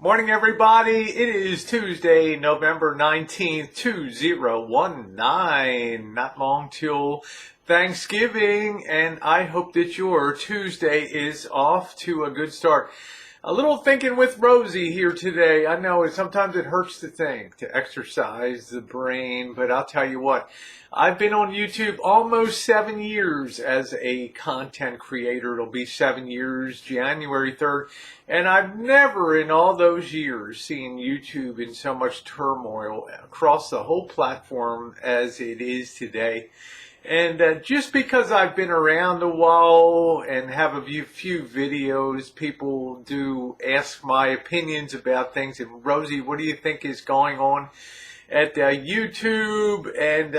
Morning, everybody. It is Tuesday, November 19th, 2019. Not long till Thanksgiving, and I hope that your Tuesday is off to a good start. A little thinking with Rosie here today. I know sometimes it hurts to think, to exercise the brain, but I'll tell you what, I've been on YouTube almost 7 years as a content creator. It'll be 7 years, January 3rd, and I've never in all those years seen YouTube in so much turmoil across the whole platform as it is today. And just because I've been around a while and have a few videos, people do ask my opinions about things. And Rosie, what do you think is going on at YouTube? And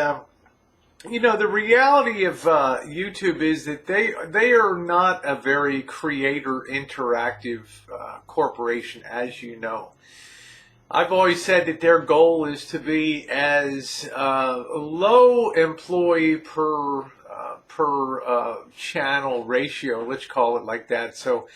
the reality of YouTube is that they are not a very creator interactive corporation, as you know. I've always said that their goal is to be as low employee per channel ratio, let's call it like that. So,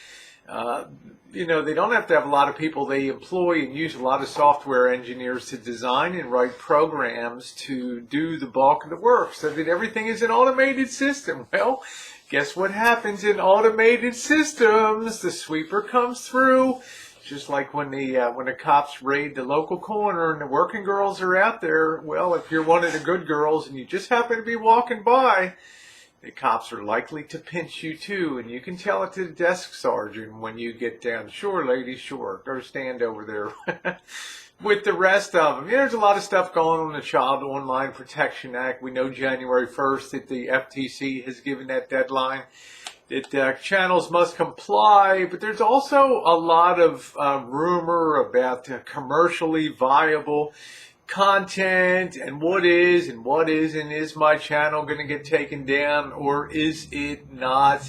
they don't have to have a lot of people. They employ and use a lot of software engineers to design and write programs to do the bulk of the work so that everything is an automated system. Well, guess what happens in automated systems? The sweeper comes through. Just like when the cops raid the local corner and the working girls are out there. Well, if you're one of the good girls and you just happen to be walking by, the cops are likely to pinch you too, and you can tell it to the desk sergeant when you get down. Sure, lady, sure. Go stand over there with the rest of them. There's a lot of stuff going on in the Child Online Protection Act. We know January 1st that the FTC has given that deadline. That channels must comply, but there's also a lot of rumor about commercially viable content and what is and what isn't. Is my channel going to get taken down or is it not?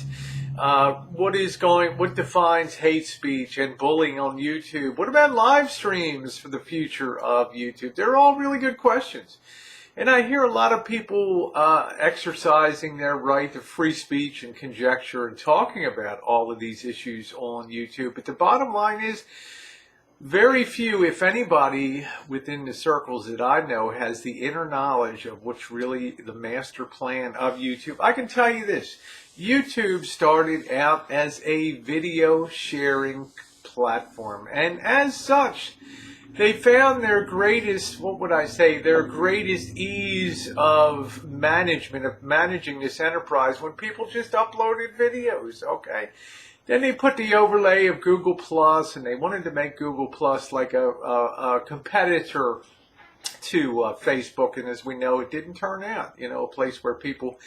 What defines hate speech and bullying on YouTube? What about live streams for the future of YouTube? They're all really good questions. And I hear a lot of people exercising their right to free speech and conjecture and talking about all of these issues on YouTube. But the bottom line is very few, if anybody, within the circles that I know has the inner knowledge of what's really the master plan of YouTube. I can tell you this. YouTube started out as a video sharing platform. And as such, they found their greatest, their greatest ease of managing this enterprise when people just uploaded videos, okay? Then they put the overlay of Google Plus, and they wanted to make Google Plus like a competitor to Facebook, and as we know, it didn't turn out, a place where people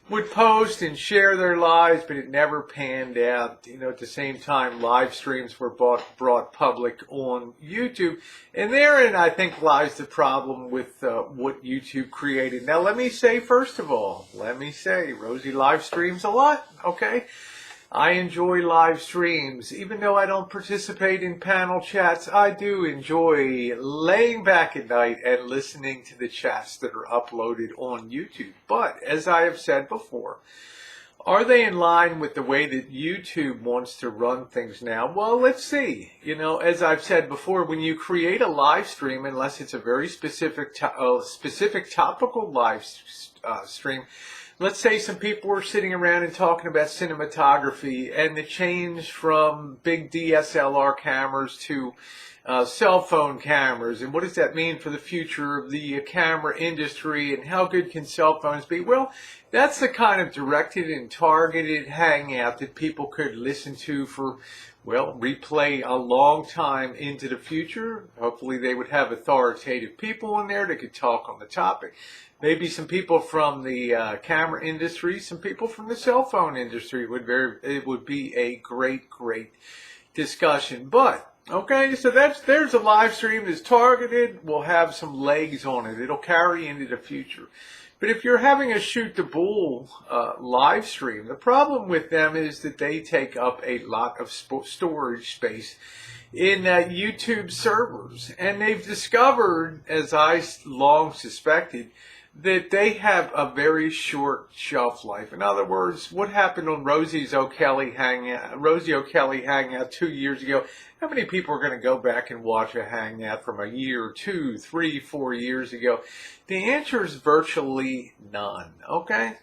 would post and share their lives, but it never panned out. At the same time, live streams were brought public on YouTube. And therein, I think, lies the problem with what YouTube created. Now, let me say, first of all, Rosie live streams a lot, okay? I enjoy live streams. Even though I don't participate in panel chats, I do enjoy laying back at night and listening to the chats that are uploaded on YouTube. But, as I have said before, are they in line with the way that YouTube wants to run things now? Well, let's see. As I've said before, when you create a live stream, unless it's a very specific topical live stream, let's say some people were sitting around and talking about cinematography and the change from big DSLR cameras to cell phone cameras, and what does that mean for the future of the camera industry, and how good can cell phones be? Well, that's the kind of directed and targeted hangout that people could listen to for, replay a long time into the future. Hopefully they would have authoritative people in there that could talk on the topic. Maybe some people from the camera industry, some people from the cell phone industry. It would be a great discussion. But, okay, so there's a live stream that's targeted. We'll have some legs on it. It'll carry into the future. But if you're having a shoot the bull live stream, the problem with them is that they take up a lot of storage space in YouTube servers. And they've discovered, as I long suspected, that they have a very short shelf life. In other words, what happened on Rosie O'Kelly Hangout 2 years ago? How many people are going to go back and watch a hangout from a year, 2, 3, 4 years ago? The answer is virtually none, okay?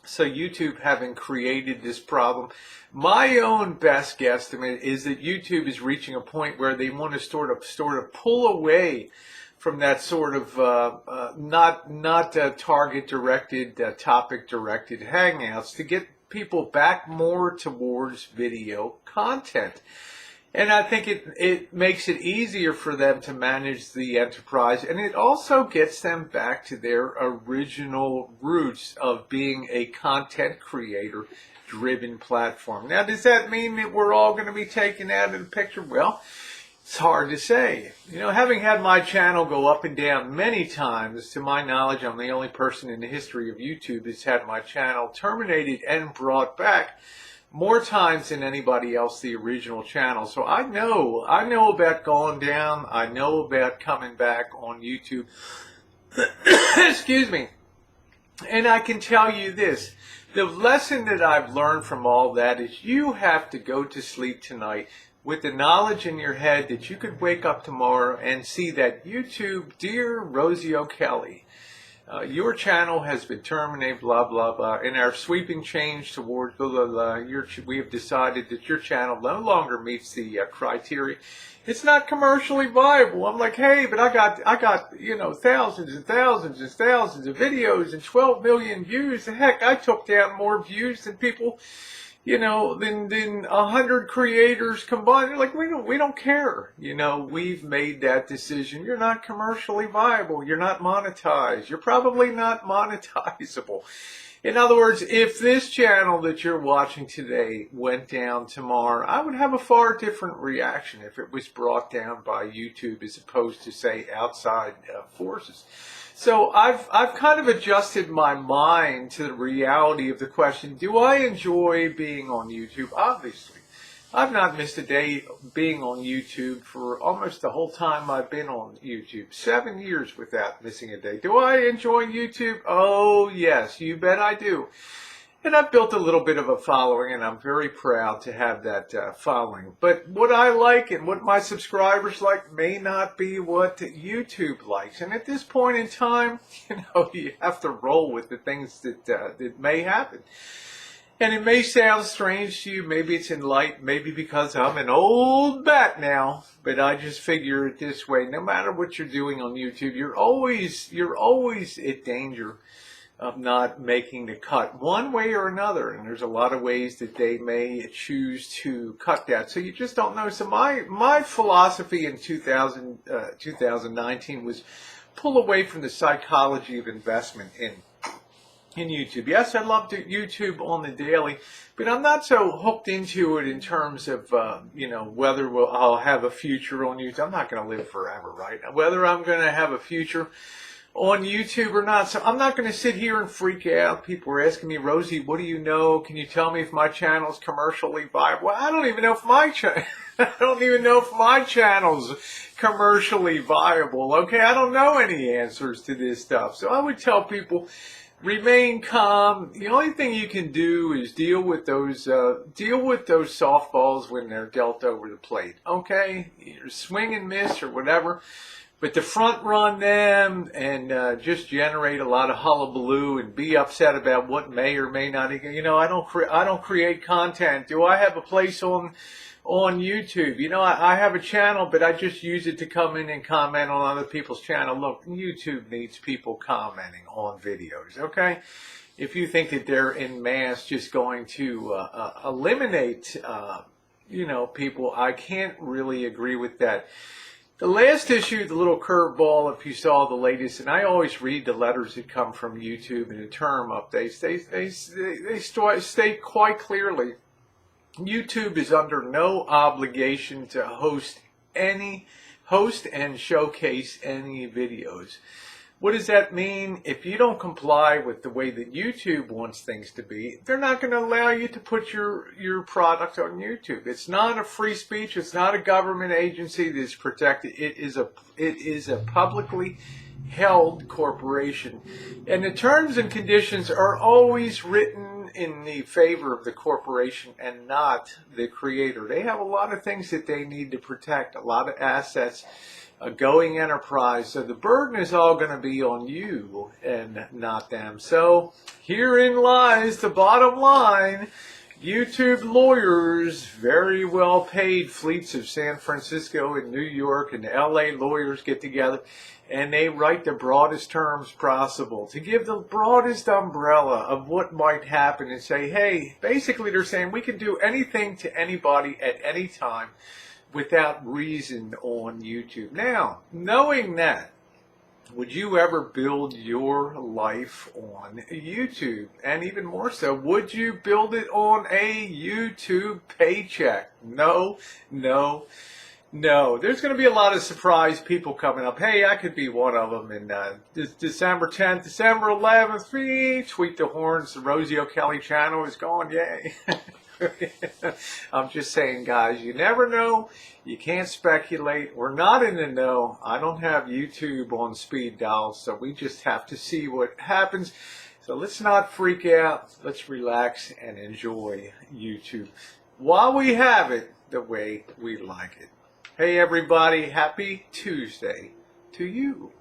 So YouTube having created this problem, my own best guesstimate is that YouTube is reaching a point where they want to sort of pull away from that sort of not target directed, topic directed hangouts to get people back more towards video content. And I think it makes it easier for them to manage the enterprise, and it also gets them back to their original roots of being a content creator driven platform. Now, does that mean that we're all going to be taken out of the picture? Well, it's hard to say. You know, having had my channel go up and down many times, to my knowledge, I'm the only person in the history of YouTube that's had my channel terminated and brought back more times than anybody else, the original channel. So I know about going down. I know about coming back on YouTube. Excuse me. And I can tell you this. The lesson that I've learned from all that is you have to go to sleep tonight with the knowledge in your head that you could wake up tomorrow and see that YouTube, dear Rosie O'Kelly, your channel has been terminated, blah, blah, blah. In our sweeping change towards blah, blah, blah, we have decided that your channel no longer meets the criteria. It's not commercially viable. I'm like, hey, but I got, you know, thousands and thousands and thousands of videos and 12 million views. Heck, I took down more views than people, you know, than 100 creators combined. They're like, we don't care. You know, we've made that decision. You're not commercially viable. You're not monetized. You're probably not monetizable. In other words, if this channel that you're watching today went down tomorrow, I would have a far different reaction if it was brought down by YouTube as opposed to, say, outside forces. So I've kind of adjusted my mind to the reality of the question, do I enjoy being on YouTube? Obviously. I've not missed a day being on YouTube for almost the whole time I've been on YouTube. 7 years without missing a day. Do I enjoy YouTube? Oh, yes, you bet I do. And I've built a little bit of a following, and I'm very proud to have that following. But what I like and what my subscribers like may not be what YouTube likes. And at this point in time, you know, you have to roll with the things that may happen. And it may sound strange to you, maybe it's enlightened, maybe because I'm an old bat now, but I just figure it this way. No matter what you're doing on YouTube, you're always at danger of not making the cut one way or another. And there's a lot of ways that they may choose to cut that. So you just don't know. So my philosophy in 2019 was pull away from the psychology of investment in YouTube. Yes, I love YouTube on the daily, but I'm not so hooked into it in terms of, you know, whether I'll have a future on YouTube. I'm not going to live forever, right? Whether I'm going to have a future on YouTube or not. So I'm not going to sit here and freak out. People are asking me, Rosie, what do you know? Can you tell me if my channel is commercially viable? Well, I don't even know if my channel's commercially viable. Okay, I don't know any answers to this stuff. So I would tell people, remain calm. The only thing you can do is deal with those softballs when they're dealt over the plate. Okay, either swing and miss or whatever, but to front run them and just generate a lot of hullabaloo and be upset about what may or may not. You know, I don't create content. Do I have a place on YouTube? You know, I have a channel, but I just use it to come in and comment on other people's channel. Look, YouTube needs people commenting on videos, okay? If you think that they're en masse just going to eliminate, you know, people, I can't really agree with that. The last issue, the little curveball, if you saw the latest, and I always read the letters that come from YouTube and the term updates, they state quite clearly, YouTube is under no obligation to host and showcase any videos. What does that mean? If you don't comply with the way that YouTube wants things to be, they're not going to allow you to put your product on YouTube. It's not a free speech. It's not a government agency that's protected. It is a publicly held corporation. And the terms and conditions are always written in the favor of the corporation and not the creator. They have a lot of things that they need to protect, a lot of assets, a going enterprise. So the burden is all going to be on you and not them. So herein lies the bottom line. YouTube lawyers, very well paid fleets of San Francisco and New York and LA lawyers get together and they write the broadest terms possible to give the broadest umbrella of what might happen and say, hey, basically they're saying we can do anything to anybody at any time without reason on YouTube. Now, knowing that, would you ever build your life on YouTube? And even more so, would you build it on a YouTube paycheck? No, no, no. There's going to be a lot of surprise people coming up. Hey, I could be one of them. And December 10th, December 11th, tweet the horns. The Rosie O'Kelly channel is gone. Yay. I'm just saying, guys, you never know. You can't speculate. We're not in the know. I don't have YouTube on speed dial, so we just have to see what happens. So let's not freak out. Let's relax and enjoy YouTube while we have it the way we like it. Hey, everybody. Happy Tuesday to you.